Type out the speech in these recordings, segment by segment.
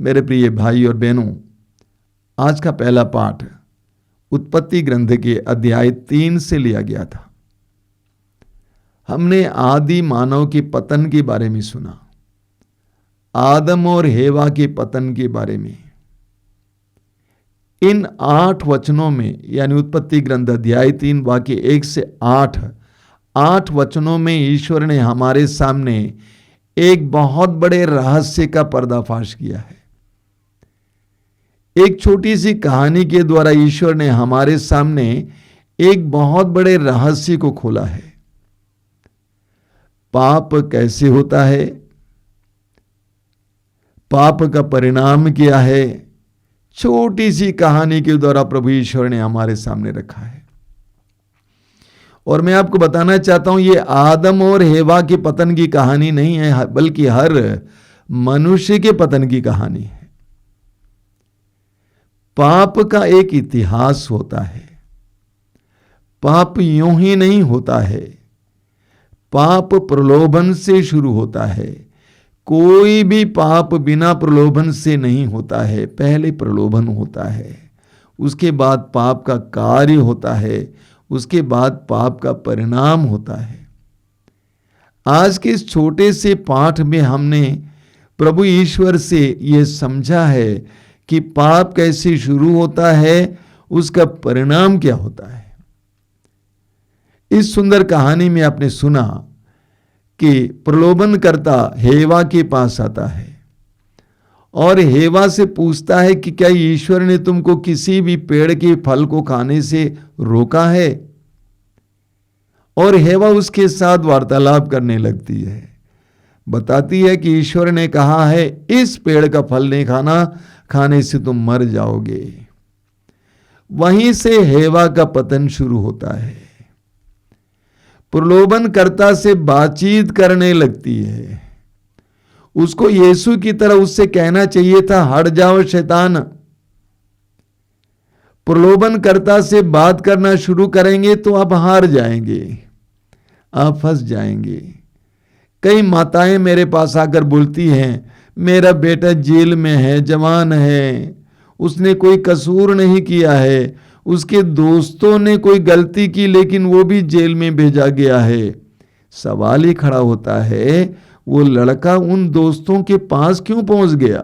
मेरे प्रिय भाई और बहनों, आज का पहला पाठ उत्पत्ति ग्रंथ के अध्याय 3 से लिया गया था। हमने आदि मानव के पतन के बारे में सुना, आदम और हेवा के पतन के बारे में। इन 8 वचनों में, यानी उत्पत्ति ग्रंथ अध्याय 3 वाक्य 1 से 8 वचनों में ईश्वर ने हमारे सामने एक बहुत बड़े रहस्य का पर्दाफाश किया है। एक छोटी सी कहानी के द्वारा ईश्वर ने हमारे सामने एक बहुत बड़े रहस्य को खोला है। पाप कैसे होता है, पाप का परिणाम क्या है, छोटी सी कहानी के द्वारा प्रभु ईश्वर ने हमारे सामने रखा है। और मैं आपको बताना चाहता हूं, ये आदम और हेवा के पतन की कहानी नहीं है, बल्कि हर मनुष्य के पतन की कहानी है। पाप का एक इतिहास होता है। पाप यूं ही नहीं होता है, पाप प्रलोभन से शुरू होता है। कोई भी पाप बिना प्रलोभन से नहीं होता है। पहले प्रलोभन होता है, उसके बाद पाप का कार्य होता है, उसके बाद पाप का परिणाम होता है। आज के इस छोटे से पाठ में हमने प्रभु ईश्वर से यह समझा है कि पाप कैसे शुरू होता है, उसका परिणाम क्या होता है। इस सुंदर कहानी में आपने सुना कि प्रलोभनकर्ता हेवा के पास आता है और हेवा से पूछता है कि क्या ईश्वर ने तुमको किसी भी पेड़ के फल को खाने से रोका है। और हेवा उसके साथ वार्तालाप करने लगती है, बताती है कि ईश्वर ने कहा है इस पेड़ का फल नहीं खाना, खाने से तुम मर जाओगे। वहीं से हेवा का पतन शुरू होता है। प्रलोभनकर्ता से बातचीत करने लगती है। उसको यीशु की तरह उससे कहना चाहिए था, हट जाओ शैतान। प्रलोभनकर्ता से बात करना शुरू करेंगे तो आप हार जाएंगे, आप फंस जाएंगे। कई माताएं मेरे पास आकर बोलती हैं, मेरा बेटा जेल में है, जवान है, उसने कोई कसूर नहीं किया है, उसके दोस्तों ने कोई गलती की लेकिन वो भी जेल में भेजा गया है। सवाल ही खड़ा होता है, वो लड़का उन दोस्तों के पास क्यों पहुंच गया।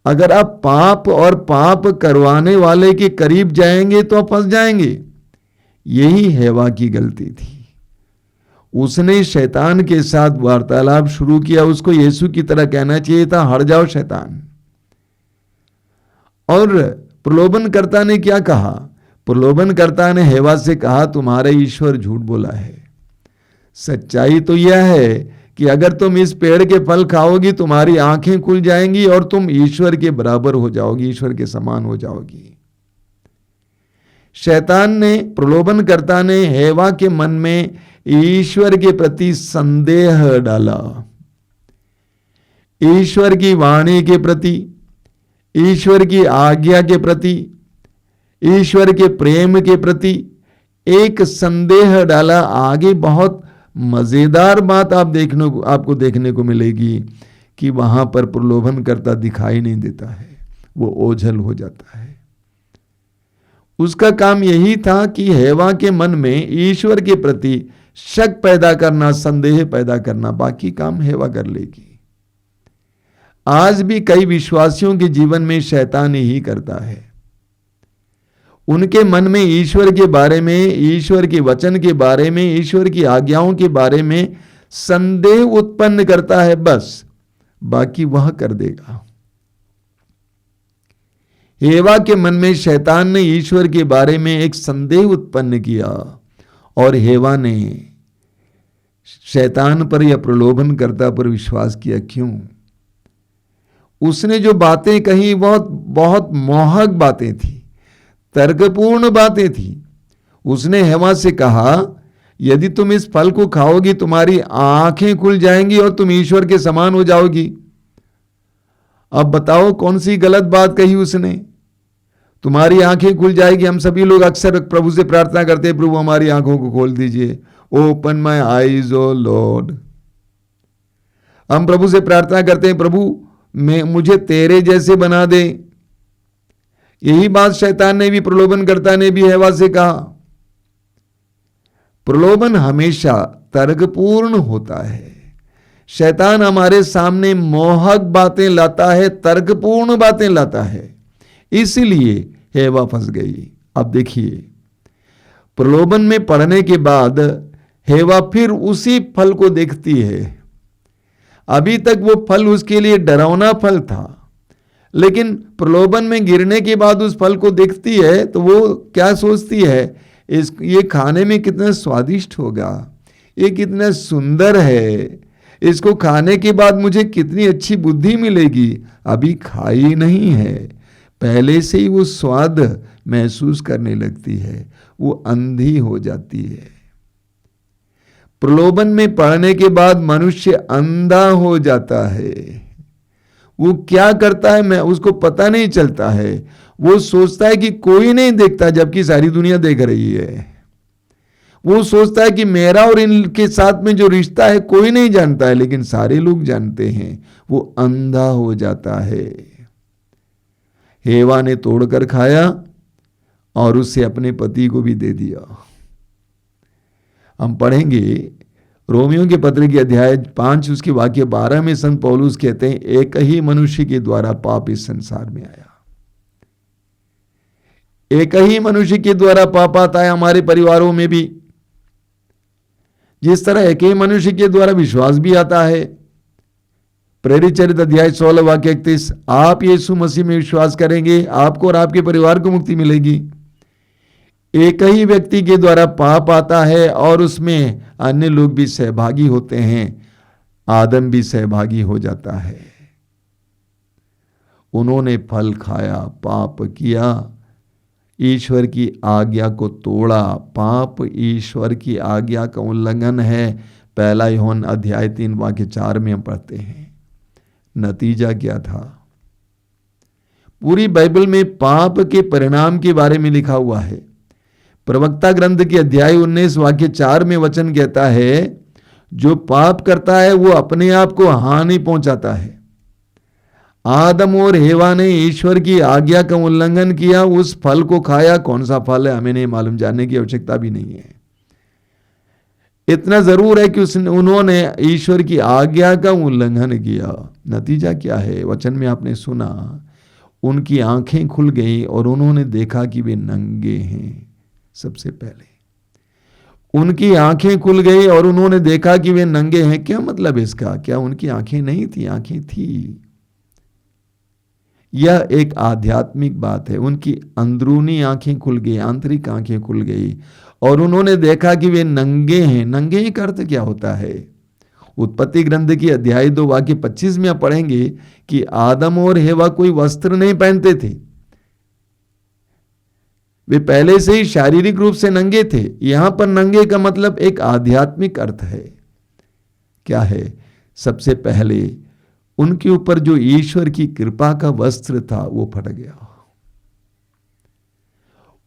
अगर आप पाप और पाप करवाने वाले के करीब जाएंगे तो आप फंस जाएंगे। यही हेवा की गलती थी। उसने शैतान के साथ वार्तालाप शुरू किया। उसको यीशु की तरह कहना चाहिए था, हट जाओ शैतान। और प्रलोभनकर्ता ने क्या कहा? प्रलोभनकर्ता ने हेवा से कहा, तुम्हारा ईश्वर झूठ बोला है। सच्चाई तो यह है कि अगर तुम इस पेड़ के फल खाओगी तुम्हारी आंखें खुल जाएंगी और तुम ईश्वर के बराबर हो जाओगी, ईश्वर के समान हो जाओगी। शैतान ने, प्रलोभनकर्ता ने हेवा के मन में ईश्वर के प्रति संदेह डाला। ईश्वर की वाणी के प्रति, ईश्वर की आज्ञा के प्रति, ईश्वर के प्रेम के प्रति एक संदेह डाला। आगे बहुत मजेदार बात आपको देखने को मिलेगी कि वहां पर प्रलोभनकर्ता दिखाई नहीं देता है, वो ओझल हो जाता है। उसका काम यही था कि हेवा के मन में ईश्वर के प्रति शक पैदा करना, संदेह पैदा करना। बाकी काम हेवा कर लेगी। आज भी कई विश्वासियों के जीवन में शैतान यही करता है। उनके मन में ईश्वर के बारे में, ईश्वर के वचन के बारे में, ईश्वर की आज्ञाओं के बारे में संदेह उत्पन्न करता है, बस बाकी वह कर देगा। हेवा के मन में शैतान ने ईश्वर के बारे में एक संदेह उत्पन्न किया और हेवा ने शैतान पर या प्रलोभनकर्ता पर विश्वास किया। क्यों? उसने जो बातें कही बहुत मोहक बातें थी, तर्कपूर्ण बातें थी। उसने हेवा से कहा, यदि तुम इस फल को खाओगी तुम्हारी आंखें खुल जाएंगी और तुम ईश्वर के समान हो जाओगी। अब बताओ कौन सी गलत बात कही उसने? तुम्हारी आंखें खुल जाएगी। हम सभी लोग अक्सर प्रभु से प्रार्थना करते हैं, प्रभु हमारी आंखों को खोल दीजिए, open my eyes O Lord. हम प्रभु से प्रार्थना करते हैं, प्रभु मुझे तेरे जैसे बना दे। यही बात शैतान ने भी, प्रलोभनकर्ता ने भी हवा से कहा। प्रलोभन हमेशा तर्कपूर्ण होता है। शैतान हमारे सामने मोहक बातें लाता है, तर्कपूर्ण बातें लाता है, इसलिए हेवा फंस गई। अब देखिए, प्रलोभन में पड़ने के बाद हेवा फिर उसी फल को देखती है। अभी तक वो फल उसके लिए डरावना फल था, लेकिन प्रलोभन में गिरने के बाद उस फल को देखती है तो वो क्या सोचती है, ये खाने में कितना स्वादिष्ट होगा, ये कितना सुंदर है, इसको खाने के बाद मुझे कितनी अच्छी बुद्धि मिलेगी। अभी खाई नहीं है, पहले से ही वो स्वाद महसूस करने लगती है, वो अंधी हो जाती है। प्रलोभन में पड़ने के बाद मनुष्य अंधा हो जाता है। वो क्या करता है मैं उसको पता नहीं चलता है। वो सोचता है कि कोई नहीं देखता, जबकि सारी दुनिया देख रही है। वो सोचता है कि मेरा और इनके साथ में जो रिश्ता है कोई नहीं जानता है, लेकिन सारे लोग जानते हैं। वो अंधा हो जाता है। हेवा ने तोड़कर खाया और उससे अपने पति को भी दे दिया। हम पढ़ेंगे रोमियो के पत्र के अध्याय 5 उसके वाक्य 12 में संत पौलुस कहते हैं, एक ही मनुष्य के द्वारा पाप इस संसार में आया। एक ही मनुष्य के द्वारा पाप आता है हमारे परिवारों में भी। जिस तरह एक ही मनुष्य के द्वारा विश्वास भी आता है। प्रेरित चरित्र अध्याय 16 वाक्य 31, आप यीशु मसीह में विश्वास करेंगे, आपको और आपके परिवार को मुक्ति मिलेगी। एक ही व्यक्ति के द्वारा पाप आता है और उसमें अन्य लोग भी सहभागी होते हैं। आदम भी सहभागी हो जाता है। उन्होंने फल खाया, पाप किया, ईश्वर की आज्ञा को तोड़ा। पाप ईश्वर की आज्ञा का उल्लंघन है। पहला यूहन्ना अध्याय 3 वाक्य 4 में हम पढ़ते हैं। नतीजा क्या था? पूरी बाइबल में पाप के परिणाम के बारे में लिखा हुआ है। प्रवक्ता ग्रंथ के अध्याय 19 वाक्य 4 में वचन कहता है, जो पाप करता है वो अपने आप को हानि पहुंचाता है। आदम और हेवा ने ईश्वर की आज्ञा का उल्लंघन किया, उस फल को खाया। कौन सा फल है हमें नहीं मालूम, जानने की आवश्यकता भी नहीं है। इतना जरूर है कि उन्होंने ईश्वर की आज्ञा का उल्लंघन किया। नतीजा क्या है? वचन में आपने सुना, उनकी आंखें खुल गई और उन्होंने देखा कि वे नंगे हैं। सबसे पहले उनकी आंखें खुल गई और उन्होंने देखा कि वे नंगे हैं। क्या मतलब इसका? क्या उनकी आंखें नहीं थी? आंखें थी। यह एक आध्यात्मिक बात है। उनकी अंदरूनी आंखें खुल गई, आंतरिक आंखें खुल गई और उन्होंने देखा कि वे नंगे हैं। नंगे का अर्थ क्या होता है? उत्पत्ति ग्रंथ की अध्याय 2 वाक्य 25 में आप पढ़ेंगे कि आदम और हेवा कोई वस्त्र नहीं पहनते थे। वे पहले से ही शारीरिक रूप से नंगे थे। यहां पर नंगे का मतलब एक आध्यात्मिक अर्थ है। क्या है? सबसे पहले उनके ऊपर जो ईश्वर की कृपा का वस्त्र था वो फट गया।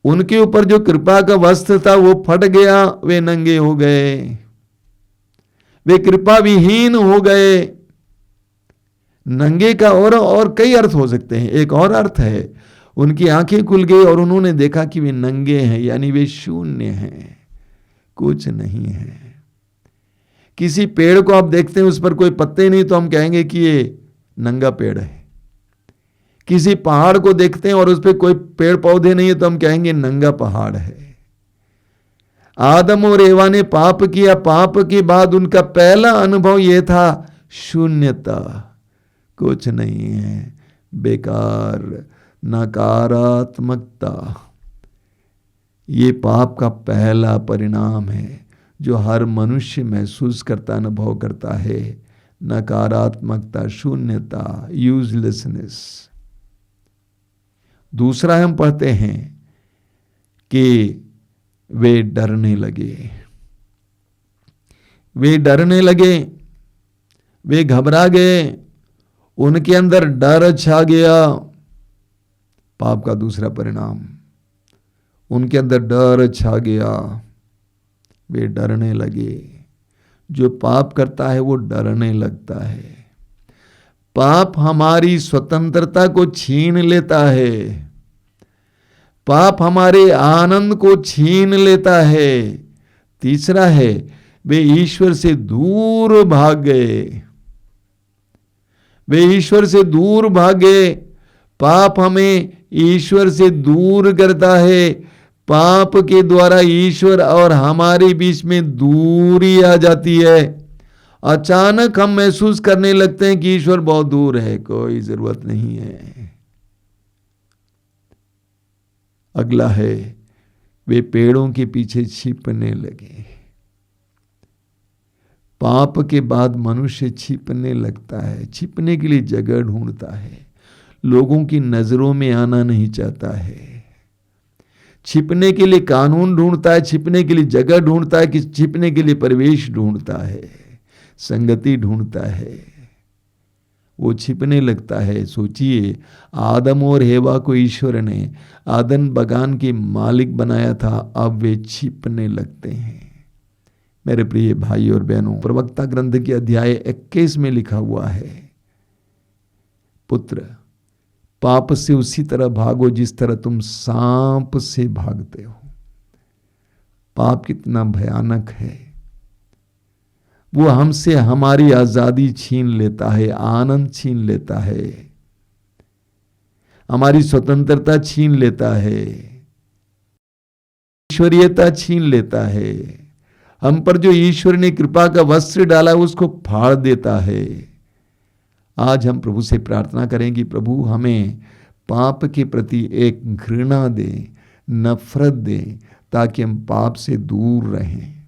उनके ऊपर जो कृपा का वस्त्र था वो फट गया। वे नंगे हो गए, वे कृपा विहीन हो गए। नंगे का और कई अर्थ हो सकते हैं। एक और अर्थ है, उनकी आंखें खुल गई और उन्होंने देखा कि वे नंगे हैं, यानी वे शून्य हैं, कुछ नहीं है। किसी पेड़ को आप देखते हैं उस पर कोई पत्ते नहीं तो हम कहेंगे कि ये नंगा पेड़ है। किसी पहाड़ को देखते हैं और उस पर कोई पेड़ पौधे नहीं है तो हम कहेंगे नंगा पहाड़ है। आदम और एवा ने पाप किया। पाप के बाद उनका पहला अनुभव यह था, शून्यता, कुछ नहीं है, बेकार, नकारात्मकता। ये पाप का पहला परिणाम है जो हर मनुष्य महसूस करता, अनुभव करता है। नकारात्मकता, शून्यता, यूजलेसनेस। दूसरा हम पढ़ते हैं कि वे डरने लगे। वे डरने लगे, वे घबरा गए, उनके अंदर डर छा गया। पाप का दूसरा परिणाम, उनके अंदर डर छा गया, वे डरने लगे। जो पाप करता है वो डरने लगता है। पाप हमारी स्वतंत्रता को छीन लेता है, पाप हमारे आनंद को छीन लेता है। तीसरा है, वे ईश्वर से दूर भाग गए, वे ईश्वर से दूर भागे। पाप हमें ईश्वर से दूर करता है, पाप के द्वारा ईश्वर और हमारे बीच में दूरी आ जाती है। अचानक हम महसूस करने लगते हैं कि ईश्वर बहुत दूर है, कोई जरूरत नहीं है। अगला है, वे पेड़ों के पीछे छिपने लगे। पाप के बाद मनुष्य छिपने लगता है, छिपने के लिए जगह ढूंढता है, लोगों की नजरों में आना नहीं चाहता है, छिपने के लिए कानून ढूंढता है, छिपने के लिए जगह ढूंढता है, कि छिपने के लिए परिवेश ढूंढता है, संगति ढूंढता है, वो छिपने लगता है। सोचिए, आदम और हेवा को ईश्वर ने आदन बगान के मालिक बनाया था, अब वे छिपने लगते हैं। मेरे प्रिय भाई और बहनों, प्रवक्ता ग्रंथ के अध्याय 21 में लिखा हुआ है, पुत्र पाप से उसी तरह भागो जिस तरह तुम सांप से भागते हो। पाप कितना भयानक है, वो हमसे हमारी आजादी छीन लेता है, आनंद छीन लेता है, हमारी स्वतंत्रता छीन लेता है, ईश्वरीयता छीन लेता है। हम पर जो ईश्वर ने कृपा का वस्त्र डाला उसको फाड़ देता है। आज हम प्रभु से प्रार्थना करें कि प्रभु हमें पाप के प्रति एक घृणा दे, नफरत दे, ताकि हम पाप से दूर रहें।